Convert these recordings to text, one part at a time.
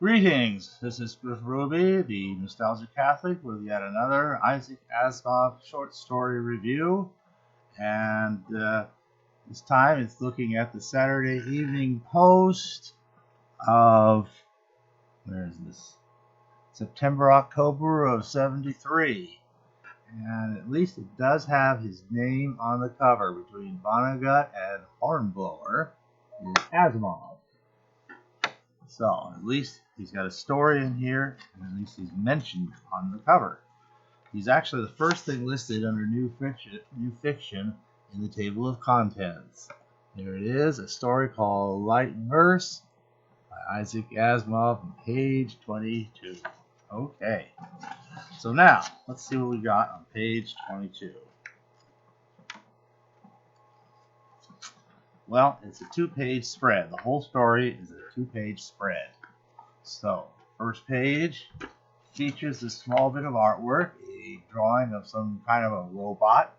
Greetings, this is Griff Ruby, the Nostalgic Catholic, with yet another Isaac Asimov short story review. And this time it's looking at the Saturday Evening Post of, where is this? September, October of 73. And at least it does have his name on the cover between Vonnegut and Hornblower, is Asimov. So at least he's got a story in here, and at least he's mentioned on the cover. He's actually the first thing listed under new fiction in the table of contents. There it is, a story called Light Verse by Isaac Asimov on page 22. Okay, so now let's see what we got on page 22. Well, it's a two-page spread. The whole story is a two-page spread. So, first page features a small bit of artwork, a drawing of some kind of a robot.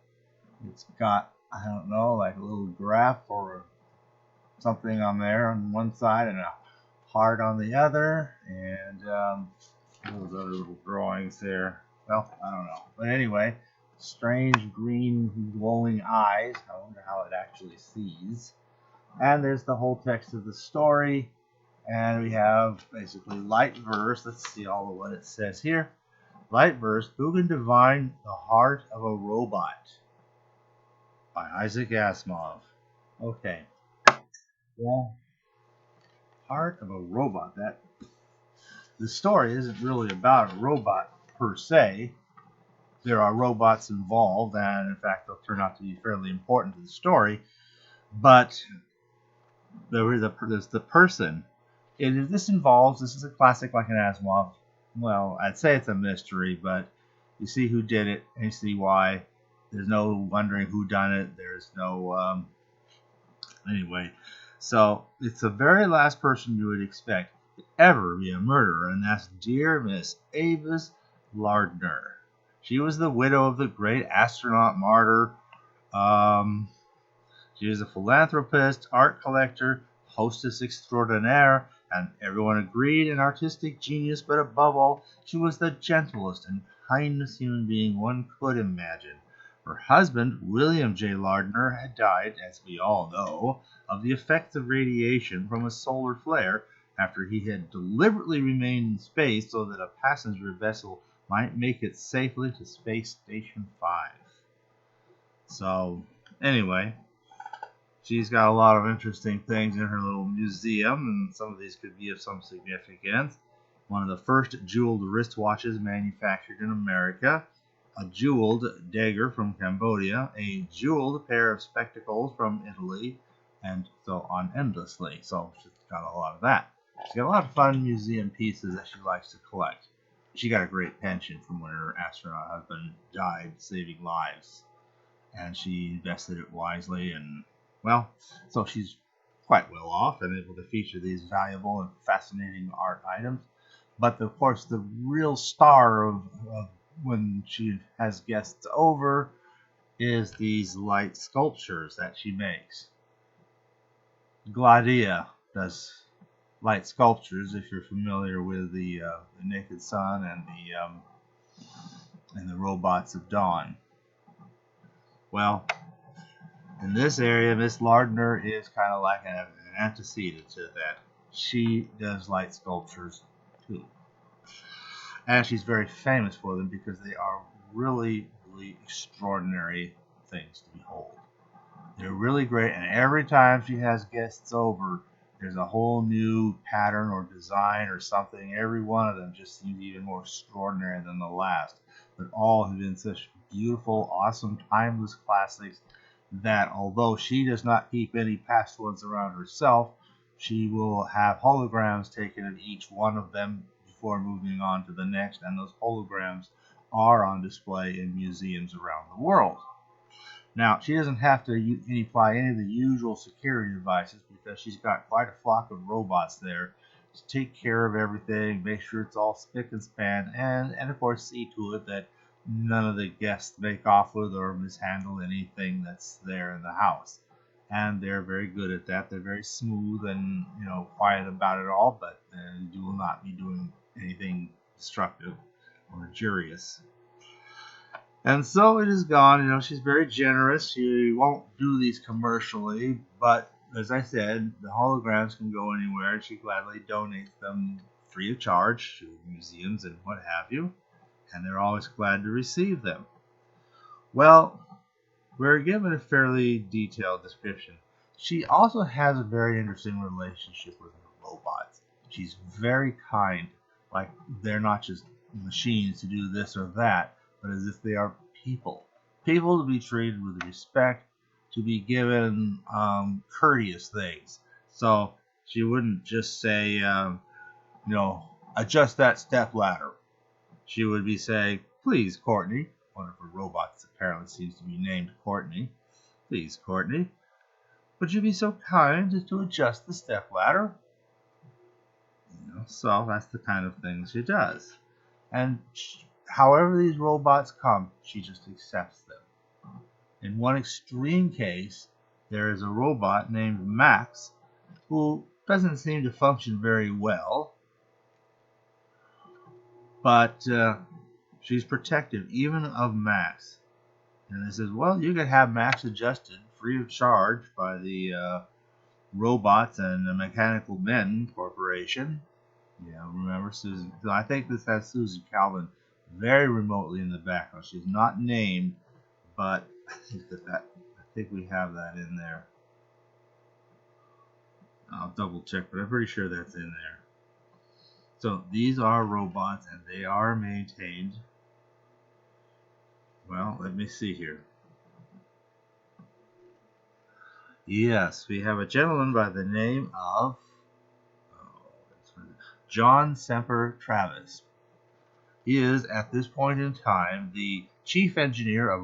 It's got, I don't know, like a little graph or something on there on one side and a heart on the other, and those other little drawings there. Well, I don't know. But anyway, strange green glowing eyes. I wonder how it actually sees. And there's the whole text of the story. And we have basically light verse. Let's see all of what it says here. Light verse, Who Can Divine the Heart of a Robot? By Isaac Asimov. Okay. Well, Heart of a Robot. The story isn't really about a robot per se. There are robots involved, and in fact, they'll turn out to be fairly important to the story. But there's the person. This is a classic like an Asimov. Well, I'd say it's a mystery, but you see who did it, and you see why. There's no wondering who done it. There's no, anyway. So, it's the very last person you would expect to ever be a murderer, and that's dear Miss Avis Lardner. She was the widow of the great astronaut martyr. She is a philanthropist, art collector, hostess extraordinaire, and everyone agreed an artistic genius, but above all, she was the gentlest and kindest human being one could imagine. Her husband, William J. Lardner, had died, as we all know, of the effects of radiation from a solar flare after he had deliberately remained in space so that a passenger vessel might make it safely to Space Station 5. So, anyway, she's got a lot of interesting things in her little museum, and some of these could be of some significance. One of the first jeweled wristwatches manufactured in America, a jeweled dagger from Cambodia, a jeweled pair of spectacles from Italy, and so on endlessly. So she's got a lot of that. She's got a lot of fun museum pieces that she likes to collect. She got a great pension from when her astronaut husband died, saving lives. And she invested it wisely, and, well, so she's quite well off and able to feature these valuable and fascinating art items. But, of course, the real star of when she has guests over is these light sculptures that she makes. Gladia does light sculptures, if you're familiar with the Naked Sun and the Robots of Dawn. Well, in this area, Miss Lardner is kind of like an antecedent to that. She does light sculptures too. And she's very famous for them because they are really, really extraordinary things to behold. They're really great, and every time she has guests over, there's a whole new pattern or design or something. Every one of them just seems even more extraordinary than the last. But all have been such beautiful, awesome, timeless classics that although she does not keep any past ones around herself, she will have holograms taken of each one of them before moving on to the next, and those holograms are on display in museums around the world. Now, she doesn't have to apply any of the usual security devices because she's got quite a flock of robots there to take care of everything, make sure it's all spick and span, and of course see to it that none of the guests make off with or mishandle anything that's there in the house. and they're very good at that. They're very smooth and quiet about it all, but you will not be doing anything destructive or injurious. And so it is gone. She's very generous. She won't do these commercially, but as I said, the holograms can go anywhere, and she gladly donates them free of charge to museums and what have you, and they're always glad to receive them. Well, we're given a fairly detailed description. She also has a very interesting relationship with her robots. She's very kind, like they're not just machines to do this or that, but as if they are people. People to be treated with respect, to be given courteous things. So she wouldn't just say, adjust that step ladder. She would be saying, please, Courtney. One of her robots apparently seems to be named Courtney. Please, Courtney, would you be so kind as to adjust the step ladder? So that's the kind of thing she does. And however these robots come, she just accepts them. In one extreme case, there is a robot named Max who doesn't seem to function very well, but she's protective even of Max. And it says, well, you could have Max adjusted free of charge by the Robots and the Mechanical Men Corporation. Yeah, remember Susan? I think this has Susan Calvin very remotely in the background. She's not named, but I think we have that in there. I'll double check, but I'm pretty sure that's in there. So these are robots, and they are maintained. Well, let me see here. Yes, we have a gentleman by the name of John Semper Travis. He is, at this point in time, the chief engineer of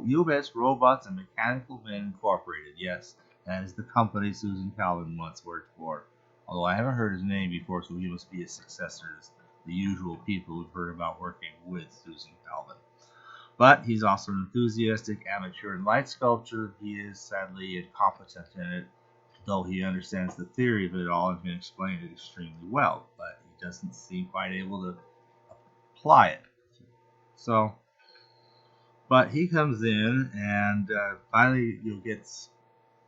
U.S. Robots and Mechanical Men Incorporated. Yes, that is the company Susan Calvin once worked for. Although I haven't heard his name before, so he must be a successor to the usual people who've heard about working with Susan Calvin. But he's also an enthusiastic amateur in light sculpture. He is sadly incompetent in it, though he understands the theory of it all and can explain it extremely well. But he doesn't seem quite able to apply it. So, but he comes in and finally gets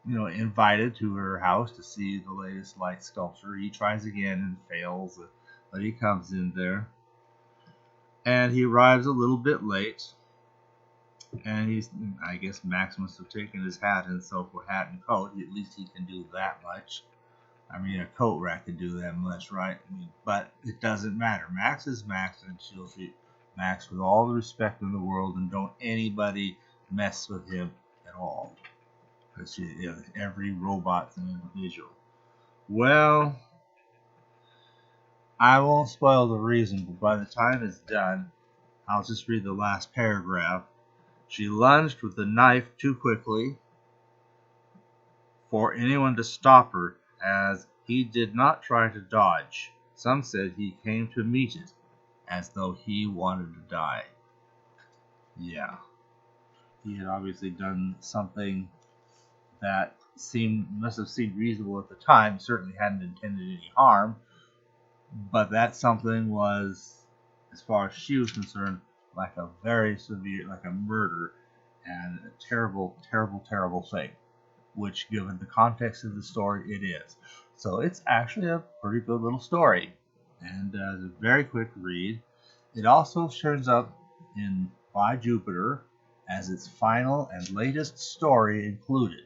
invited to her house to see the latest light sculpture. He tries again and fails, but he comes in there, and he arrives a little bit late. And I guess Max must have taken his hat and hat and coat. At least he can do that much. I mean, a coat rack can do that much, right? But it doesn't matter. Max is Max, and she'll treat Max with all the respect in the world, and don't anybody mess with him at all. Because every robot's an individual. Well, I won't spoil the reason, but by the time it's done, I'll just read the last paragraph. She lunged with the knife too quickly for anyone to stop her, as he did not try to dodge. Some said he came to meet it, as though he wanted to die. Yeah. He had obviously done something that must have seemed reasonable at the time. Certainly hadn't intended any harm, but that something was, as far as she was concerned, like a very severe, like a murder, and a terrible, terrible, terrible thing, which, given the context of the story, it is. So it's actually a pretty good little story, and it's a very quick read. It also turns up in By Jupiter as its final and latest story included.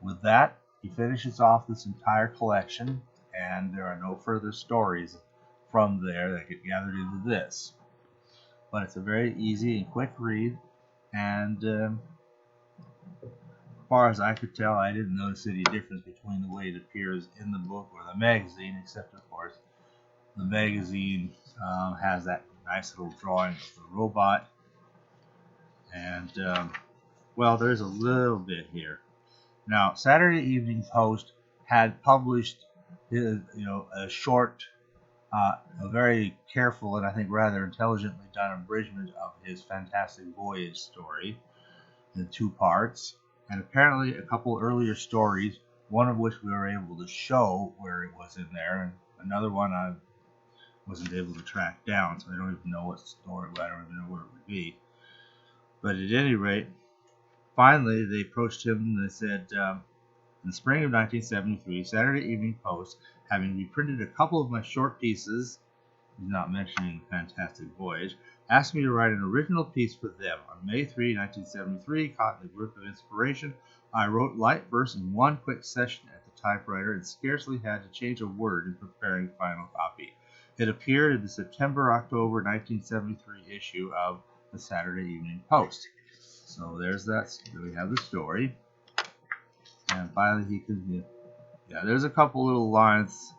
With that, he finishes off this entire collection, and there are no further stories from there that get gathered into this. But it's a very easy and quick read, and as far as I could tell, I didn't notice any difference between the way it appears in the book or the magazine, except, of course, the magazine has that nice little drawing of the robot. And, well, there's a little bit here. Now, Saturday Evening Post had published a short, a very careful and I think rather intelligently done abridgment of his Fantastic Voyage story in 2 parts. and apparently a couple earlier stories, one of which we were able to show where it was in there, and another one I wasn't able to track down, so I don't even know what story, I don't even know what it would be. But at any rate, finally they approached him and they said, in the spring of 1973, Saturday Evening Post, having reprinted a couple of my short pieces, he's not mentioning the Fantastic Voyage, asked me to write an original piece for them. On May 3, 1973, caught in the grip of inspiration, I wrote light verse in one quick session at the typewriter and scarcely had to change a word in preparing the final copy. It appeared in the September-October 1973 issue of the Saturday Evening Post. So there's that. We have the story. And finally he can, there's a couple little lines.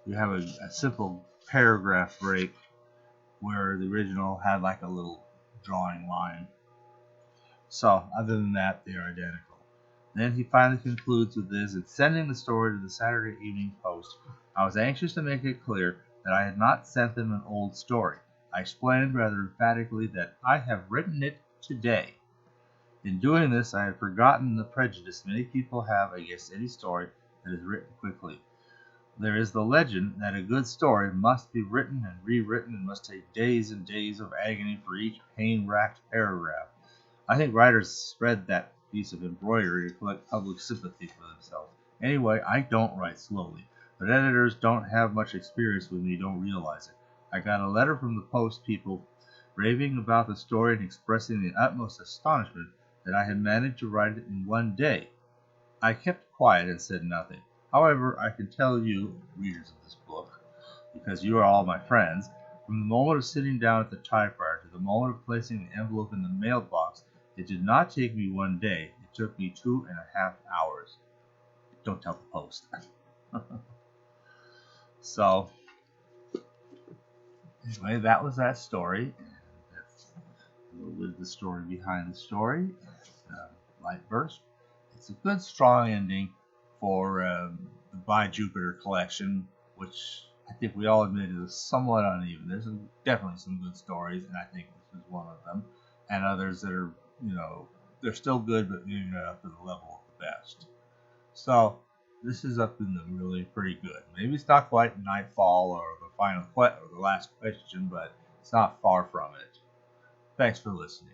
You have a simple paragraph break where the original had like a little drawing line. So other than that, they are identical. Then he finally concludes with this: in sending the story to the Saturday Evening Post, I was anxious to make it clear that I had not sent them an old story. I explained rather emphatically that I have written it today. In doing this, I had forgotten the prejudice many people have against any story that is written quickly. There is the legend that a good story must be written and rewritten and must take days and days of agony for each pain-racked paragraph. I think writers spread that piece of embroidery to collect public sympathy for themselves. Anyway, I don't write slowly, but editors don't have much experience with me, don't realize it. I got a letter from the Post people raving about the story and expressing the utmost astonishment that I had managed to write it in one day. I kept quiet and said nothing. However, I can tell you, readers of this book, because you are all my friends, from the moment of sitting down at the typewriter to the moment of placing the envelope in the mailbox, it did not take me one day. It took me 2.5 hours. Don't tell the Post. So, anyway, that was that story. That's a little bit of the story behind the story. Light verse. It's a good, strong ending for the By Jupiter collection, which I think we all admit is somewhat uneven. There's definitely some good stories, and I think this is one of them. And others that are, they're still good, but maybe not up to the level of the best. So this is up in the really pretty good. Maybe it's not quite Nightfall or the final or the last question, but it's not far from it. Thanks for listening.